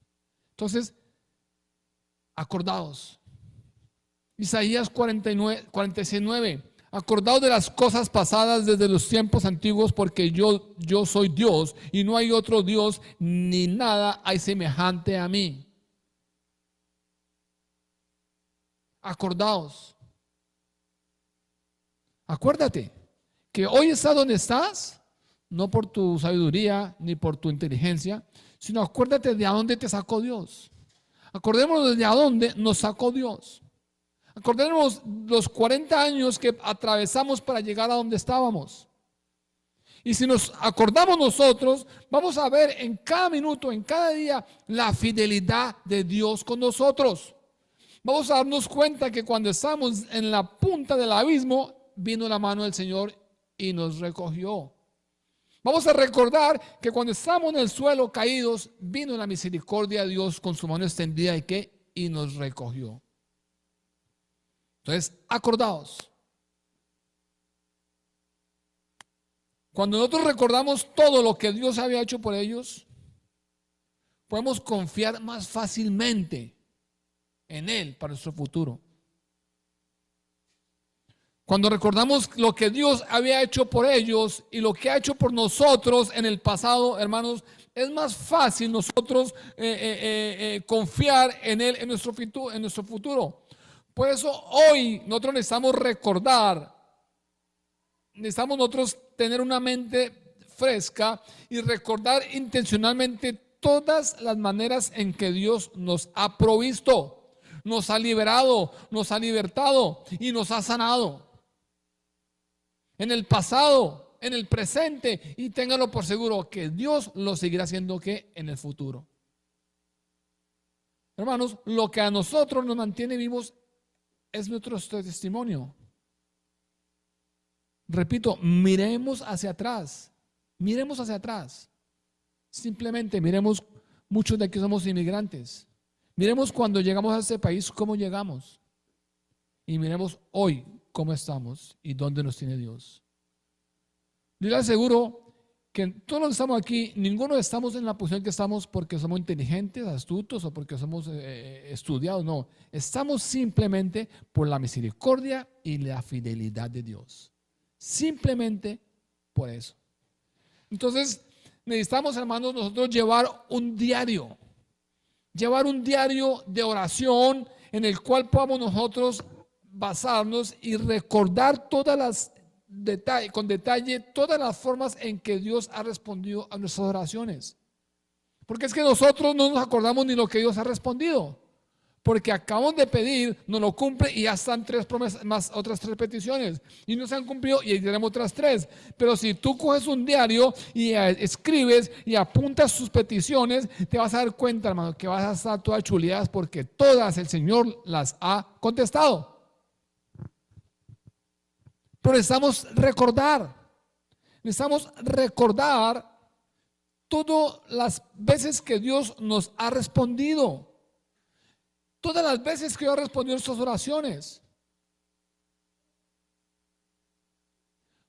[SPEAKER 1] Entonces, acordaos. Isaías 46:9. Acordaos de las cosas pasadas desde los tiempos antiguos, porque yo soy Dios y no hay otro Dios, ni nada hay semejante a mí. Acordaos. Acuérdate que hoy estás donde estás, no por tu sabiduría ni por tu inteligencia, sino acuérdate de a dónde te sacó Dios. Acordémonos de a dónde nos sacó Dios. Acordémonos los 40 años que atravesamos para llegar a donde estábamos. Y si nos acordamos nosotros, vamos a ver en cada minuto, en cada día, la fidelidad de Dios con nosotros. Vamos a darnos cuenta que cuando estamos en la punta del abismo, vino la mano del Señor y nos recogió. Vamos a recordar que cuando estamos en el suelo caídos, vino la misericordia de Dios con su mano extendida y nos recogió. Entonces, acordaos. Cuando nosotros recordamos todo lo que Dios había hecho por ellos, podemos confiar más fácilmente en Él para nuestro futuro. Cuando recordamos lo que Dios había hecho por ellos y lo que ha hecho por nosotros en el pasado, hermanos, es más fácil nosotros confiar en Él en nuestro futuro. Por eso hoy nosotros necesitamos recordar, necesitamos nosotros tener una mente fresca y recordar intencionalmente todas las maneras en que Dios nos ha provisto, nos ha liberado, nos ha libertado y nos ha sanado. En el pasado, en el presente, y ténganlo por seguro que Dios lo seguirá haciendo que en el futuro. Hermanos, lo que a nosotros nos mantiene vivos es nuestro testimonio. Repito, miremos hacia atrás. Miremos hacia atrás. Simplemente miremos, muchos de aquí somos inmigrantes. Miremos cuando llegamos a este país, cómo llegamos. Y miremos hoy cómo estamos y dónde nos tiene Dios. Yo le aseguro que todos los que estamos aquí, ninguno estamos en la posición que estamos porque somos inteligentes, astutos o porque somos estudiados. No, estamos simplemente por la misericordia y la fidelidad de Dios. Simplemente por eso. Entonces, necesitamos, hermanos, nosotros llevar un diario de oración en el cual podamos nosotros basarnos y recordar con detalle todas las formas en que Dios ha respondido a nuestras oraciones. Porque es que nosotros no nos acordamos ni lo que Dios ha respondido. Porque acabamos de pedir, nos lo cumple y ya están 3 promesas, más otras 3 peticiones. Y no se han cumplido y tenemos otras 3. Pero si tú coges un diario y escribes y apuntas sus peticiones, te vas a dar cuenta, hermano, que vas a estar todas chuleadas porque todas el Señor las ha contestado. Pero necesitamos recordar todas las veces que Dios nos ha respondido. Todas las veces que Dios ha respondido a nuestras oraciones.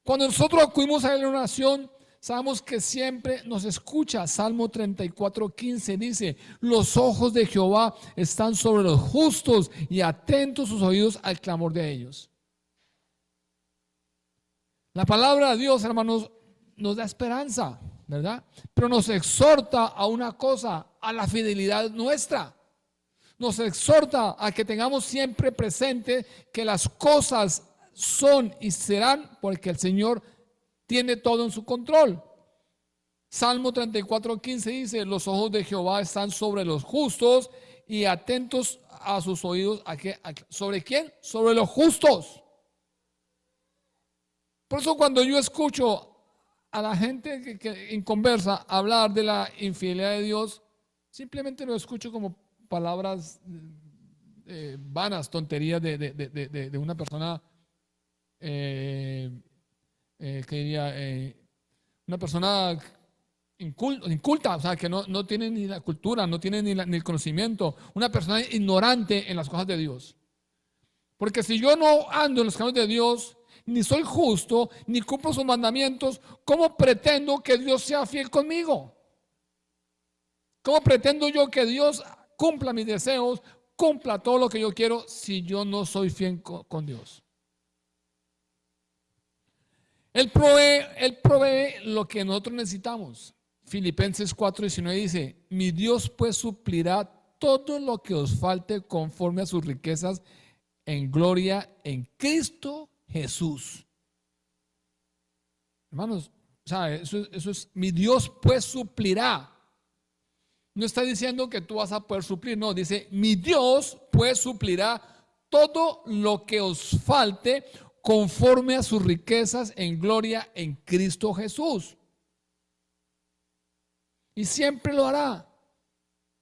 [SPEAKER 1] Cuando nosotros acudimos a Él en oración, sabemos que siempre nos escucha. Salmo 34:15 dice: los ojos de Jehová están sobre los justos y atentos sus oídos al clamor de ellos. La palabra de Dios, hermanos, nos da esperanza, ¿verdad? Pero nos exhorta a una cosa, a la fidelidad nuestra. Nos exhorta a que tengamos siempre presente que las cosas son y serán porque el Señor tiene todo en su control. Salmo 34:15 dice: los ojos de Jehová están sobre los justos y atentos a sus oídos. ¿Sobre quién? Sobre los justos. Por eso cuando yo escucho a la gente que en conversa hablar de la infidelidad de Dios, Simplemente lo escucho como palabras vanas, tonterías de una persona que diría, una persona inculta, o sea, que no tiene ni la cultura, no tiene ni el conocimiento, una persona ignorante en las cosas de Dios. Porque si yo no ando en los caminos de Dios, ni soy justo, ni cumplo sus mandamientos, ¿cómo pretendo que Dios sea fiel conmigo? ¿Cómo pretendo yo que Dios cumpla mis deseos, cumpla todo lo que yo quiero si yo no soy fiel con Dios? Él provee lo que nosotros necesitamos. Filipenses 4:19 dice: mi Dios pues suplirá todo lo que os falte conforme a sus riquezas en gloria en Cristo Jesús. Hermanos, o sea, eso es, mi Dios pues suplirá. No está diciendo que tú vas a poder suplir, no, dice, mi Dios pues suplirá todo lo que os falte conforme a sus riquezas en gloria en Cristo Jesús. Y siempre lo hará.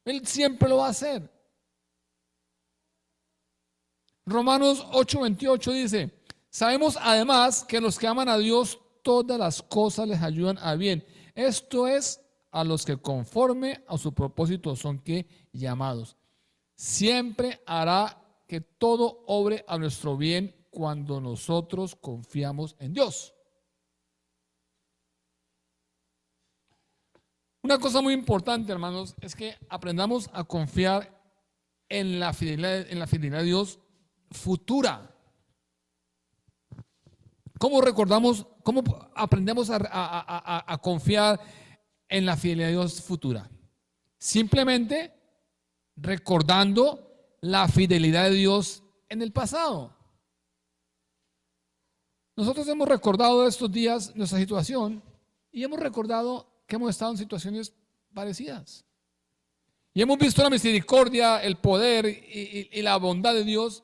[SPEAKER 1] Él siempre lo va a hacer. Romanos 8:28 dice: sabemos además que los que aman a Dios, todas las cosas les ayudan a bien. Esto es, a los que conforme a su propósito son que llamados. Siempre hará que todo obre a nuestro bien cuando nosotros confiamos en Dios. Una cosa muy importante, hermanos, es que aprendamos a confiar en la fidelidad de Dios futura. ¿Cómo recordamos, cómo aprendemos a confiar en la fidelidad de Dios futura? Simplemente recordando la fidelidad de Dios en el pasado. Nosotros hemos recordado estos días nuestra situación y hemos recordado que hemos estado en situaciones parecidas. Y hemos visto la misericordia, el poder y la bondad de Dios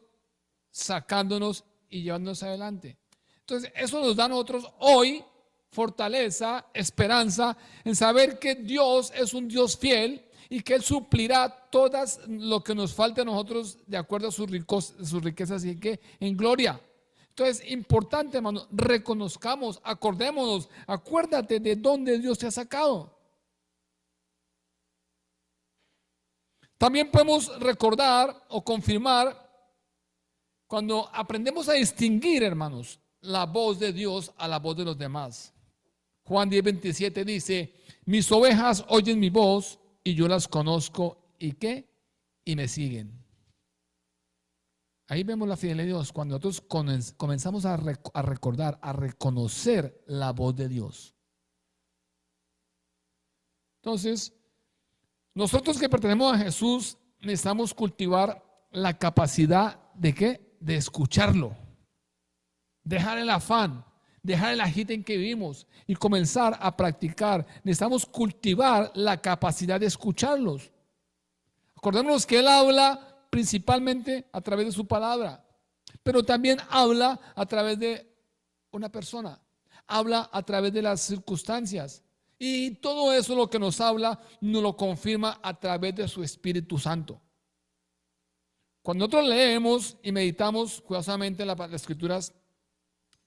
[SPEAKER 1] sacándonos y llevándonos adelante. Entonces, eso nos da a nosotros hoy fortaleza, esperanza en saber que Dios es un Dios fiel y que Él suplirá todas lo que nos falte a nosotros de acuerdo a sus riquezas y que en gloria. Entonces, importante, hermano, reconozcamos, acordémonos, acuérdate de dónde Dios te ha sacado. También podemos recordar o confirmar cuando aprendemos a distinguir, hermanos, la voz de Dios a la voz de los demás. Juan 10:27 dice: mis ovejas oyen mi voz y yo las conozco y ¿qué? Y me siguen. Ahí vemos la fidelidad de Dios cuando nosotros comenzamos a recordar, a reconocer la voz de Dios. Entonces, nosotros que pertenecemos a Jesús necesitamos cultivar la capacidad de ¿qué? De escucharlo, dejar el afán, dejar el agite en que vivimos y comenzar a practicar. Necesitamos cultivar la capacidad de escucharlos. Acordémonos que Él habla principalmente a través de su palabra, pero también habla a través de una persona, habla a través de las circunstancias, y todo eso lo que nos habla nos lo confirma a través de su Espíritu Santo. Cuando nosotros leemos y meditamos cuidadosamente las Escrituras,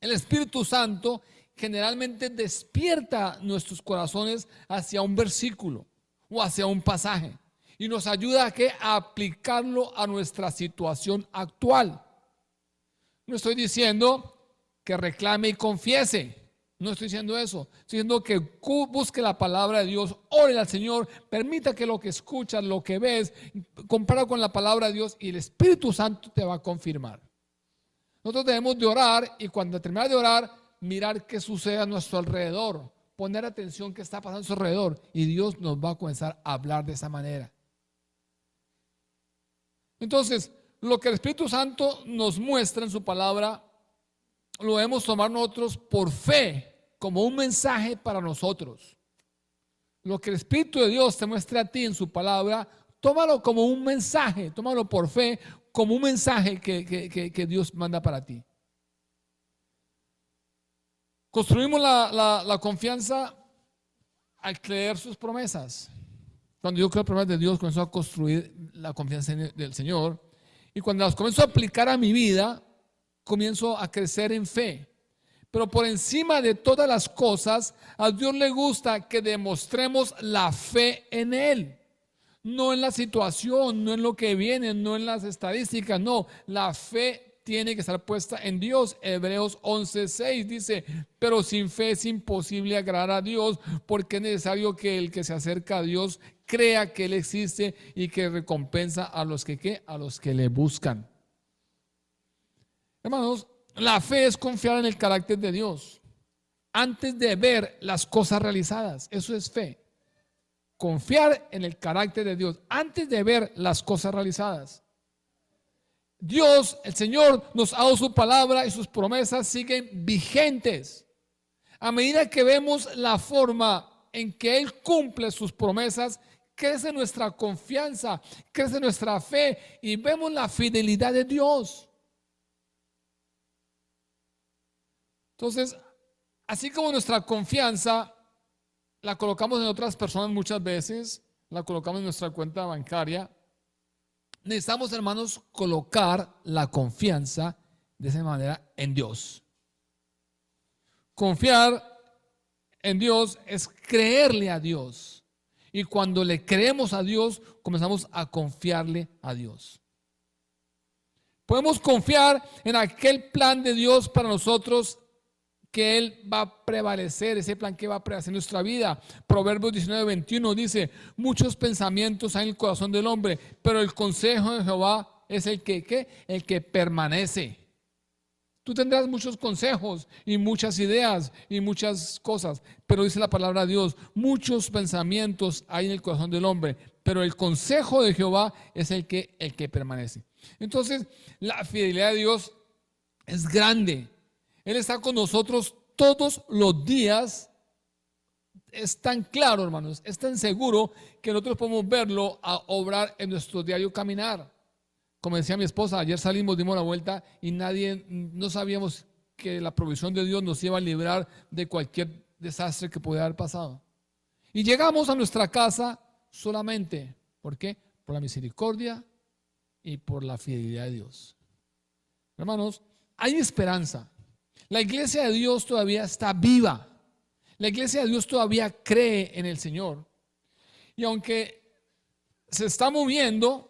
[SPEAKER 1] el Espíritu Santo generalmente despierta nuestros corazones hacia un versículo o hacia un pasaje y nos ayuda a aplicarlo a nuestra situación actual. No estoy diciendo que reclame y confiese, no estoy diciendo eso. Estoy diciendo que busque la palabra de Dios, ore al Señor, permita que lo que escuchas, lo que ves, compara con la palabra de Dios y el Espíritu Santo te va a confirmar. Nosotros debemos de orar y cuando terminar de orar, mirar qué sucede a nuestro alrededor, poner atención qué está pasando a nuestro alrededor y Dios nos va a comenzar a hablar de esa manera. Entonces, lo que el Espíritu Santo nos muestra en su palabra, lo debemos tomar nosotros por fe, como un mensaje para nosotros. Lo que el Espíritu de Dios te muestre a ti en su palabra, tómalo como un mensaje, tómalo por fe, como un mensaje que Dios manda para ti. Construimos la confianza al creer sus promesas. Cuando yo creo las promesas de Dios, comienzo a construir la confianza en del Señor. Y cuando las comienzo a aplicar a mi vida, comienzo a crecer en fe. Pero por encima de todas las cosas, a Dios le gusta que demostremos la fe en Él. No en la situación, no en lo que viene, no en las estadísticas, no. La fe tiene que estar puesta en Dios. Hebreos 11:6 dice, pero sin fe es imposible agradar a Dios, porque es necesario que el que se acerca a Dios crea que Él existe y que recompensa a los que, ¿qué? A los que le buscan. Hermanos, la fe es confiar en el carácter de Dios antes de ver las cosas realizadas. Eso es fe. Confiar en el carácter de Dios antes de ver las cosas realizadas. Dios, el Señor, nos ha dado su palabra y sus promesas siguen vigentes. A medida que vemos la forma en que Él cumple sus promesas, crece nuestra confianza, crece nuestra fe y vemos la fidelidad de Dios. Entonces, así como nuestra confianza la colocamos en otras personas muchas veces, la colocamos en nuestra cuenta bancaria, necesitamos, hermanos, colocar la confianza de esa manera en Dios. Confiar en Dios es creerle a Dios. Y cuando le creemos a Dios, comenzamos a confiarle a Dios. Podemos confiar en aquel plan de Dios para nosotros, que Él va a prevalecer, ese plan que va a prevalecer en nuestra vida. Proverbios 19:21 dice, muchos pensamientos hay en el corazón del hombre, pero el consejo de Jehová es el que, ¿qué? El que permanece. Tú tendrás muchos consejos y muchas ideas y muchas cosas, pero dice la palabra de Dios, muchos pensamientos hay en el corazón del hombre, pero el consejo de Jehová es el que permanece. Entonces, la fidelidad de Dios es grande. Él está con nosotros todos los días. Es tan claro, hermanos, es tan seguro que nosotros podemos verlo a obrar en nuestro diario caminar. Como decía mi esposa, ayer salimos, dimos la vuelta y no sabíamos que la provisión de Dios nos iba a librar de cualquier desastre que pudiera haber pasado. Y llegamos a nuestra casa solamente, ¿por qué? Por la misericordia y por la fidelidad de Dios. Hermanos, hay esperanza. La iglesia de Dios todavía está viva. La iglesia de Dios todavía cree en el Señor. Y aunque se está moviendo,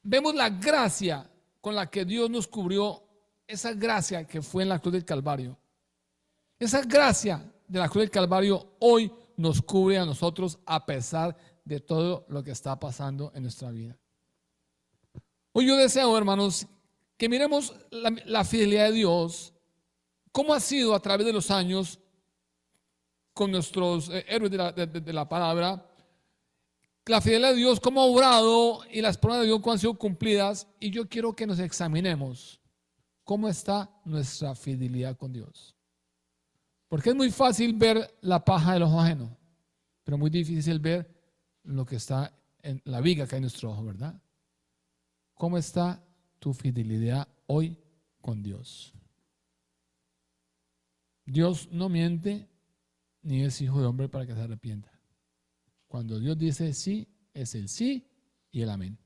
[SPEAKER 1] vemos la gracia con la que Dios nos cubrió, esa gracia que fue en la cruz del Calvario. Esa gracia de la cruz del Calvario hoy nos cubre a nosotros a pesar de todo lo que está pasando en nuestra vida. Hoy yo deseo, hermanos, que miremos la fidelidad de Dios, cómo ha sido a través de los años con nuestros héroes de la palabra, la fidelidad de Dios, cómo ha obrado y las promesas de Dios cómo han sido cumplidas. Y yo quiero que nos examinemos cómo está nuestra fidelidad con Dios. Porque es muy fácil ver la paja del ojo ajeno, pero muy difícil ver lo que está en la viga que hay en nuestro ojo, ¿verdad? ¿Cómo está tu fidelidad hoy con Dios? Dios no miente ni es hijo de hombre para que se arrepienta. Cuando Dios dice sí, es el sí y el amén.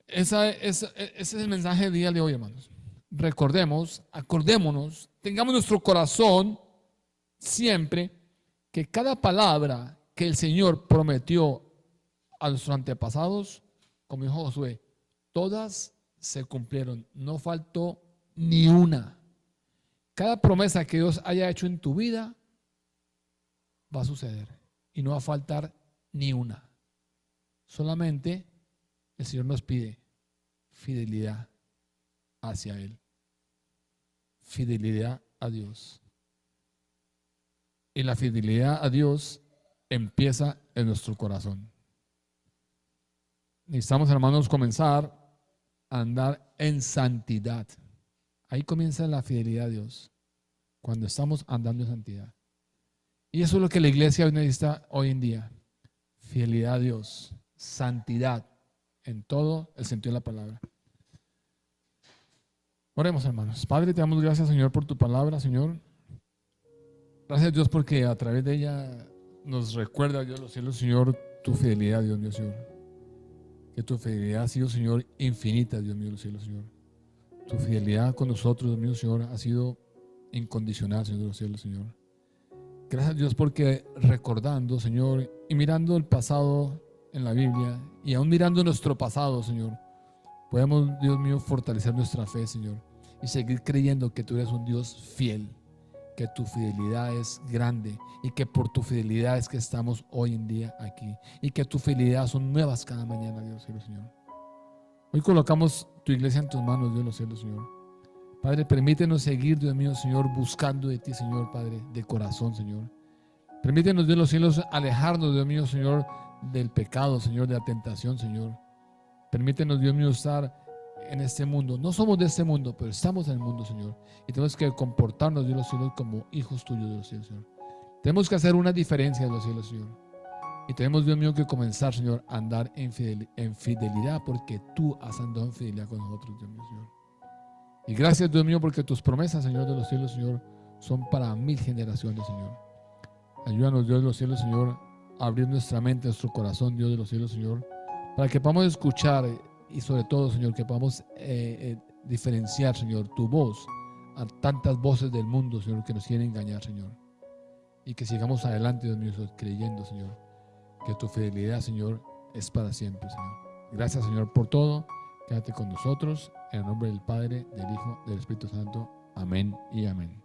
[SPEAKER 1] Ese es el mensaje del día de hoy, hermanos. Recordemos, acordémonos, tengamos nuestro corazón siempre que cada palabra que el Señor prometió a nuestros antepasados, como dijo Josué, todas se cumplieron, no faltó ni una. Cada promesa que Dios haya hecho en tu vida va a suceder y no va a faltar ni una. Solamente el Señor nos pide fidelidad hacia Él, fidelidad a Dios. Y la fidelidad a Dios empieza en nuestro corazón. Necesitamos, hermanos, comenzar a andar en santidad. Ahí comienza la fidelidad a Dios, cuando estamos andando en santidad. Y eso es lo que la iglesia necesita hoy en día. Fidelidad a Dios, santidad, en todo el sentido de la palabra. Oremos, hermanos. Padre, te damos gracias, Señor, por tu palabra, Señor. Gracias, Dios, porque a través de ella nos recuerda, Dios de los cielos, Señor, tu fidelidad, Dios mío, Señor. Que tu fidelidad ha sido, Señor, infinita, Dios mío, de los cielos, Señor. Tu fidelidad con nosotros, Dios mío, Señor, ha sido incondicional, Señor de los cielos, Señor. Gracias, Dios, porque recordando, Señor, y mirando el pasado en la Biblia, y aún mirando nuestro pasado, Señor, podemos, Dios mío, fortalecer nuestra fe, Señor, y seguir creyendo que tú eres un Dios fiel, que tu fidelidad es grande y que por tu fidelidad es que estamos hoy en día aquí y que tu fidelidad son nuevas cada mañana, Dios mío, Señor. Hoy colocamos tu iglesia en tus manos, Dios de los cielos, Señor. Padre, permítenos seguir, Dios mío, Señor, buscando de ti, Señor, Padre, de corazón, Señor. Permítenos, Dios de los cielos, alejarnos, Dios mío, Señor, del pecado, Señor, de la tentación, Señor. Permítenos, Dios mío, estar en este mundo. No somos de este mundo, pero estamos en el mundo, Señor. Y tenemos que comportarnos, Dios de los cielos, como hijos tuyos de los cielos, Señor. Tenemos que hacer una diferencia de los cielos, Señor. Y tenemos, Dios mío, que comenzar, Señor, a andar en fidelidad, porque tú has andado en fidelidad con nosotros, Dios mío, Señor. Y gracias, Dios mío, porque tus promesas, Señor de los cielos, Señor, son para 1000 generaciones, Señor. Ayúdanos, Dios de los cielos, Señor, a abrir nuestra mente, nuestro corazón, Dios de los cielos, Señor, para que podamos escuchar y sobre todo, Señor, que podamos diferenciar, Señor, tu voz a tantas voces del mundo, Señor, que nos quieren engañar, Señor. Y que sigamos adelante, Dios mío, creyendo, Señor, que tu fidelidad, Señor, es para siempre, Señor. Gracias, Señor, por todo. Quédate con nosotros. En el nombre del Padre, del Hijo, del Espíritu Santo. Amén y amén.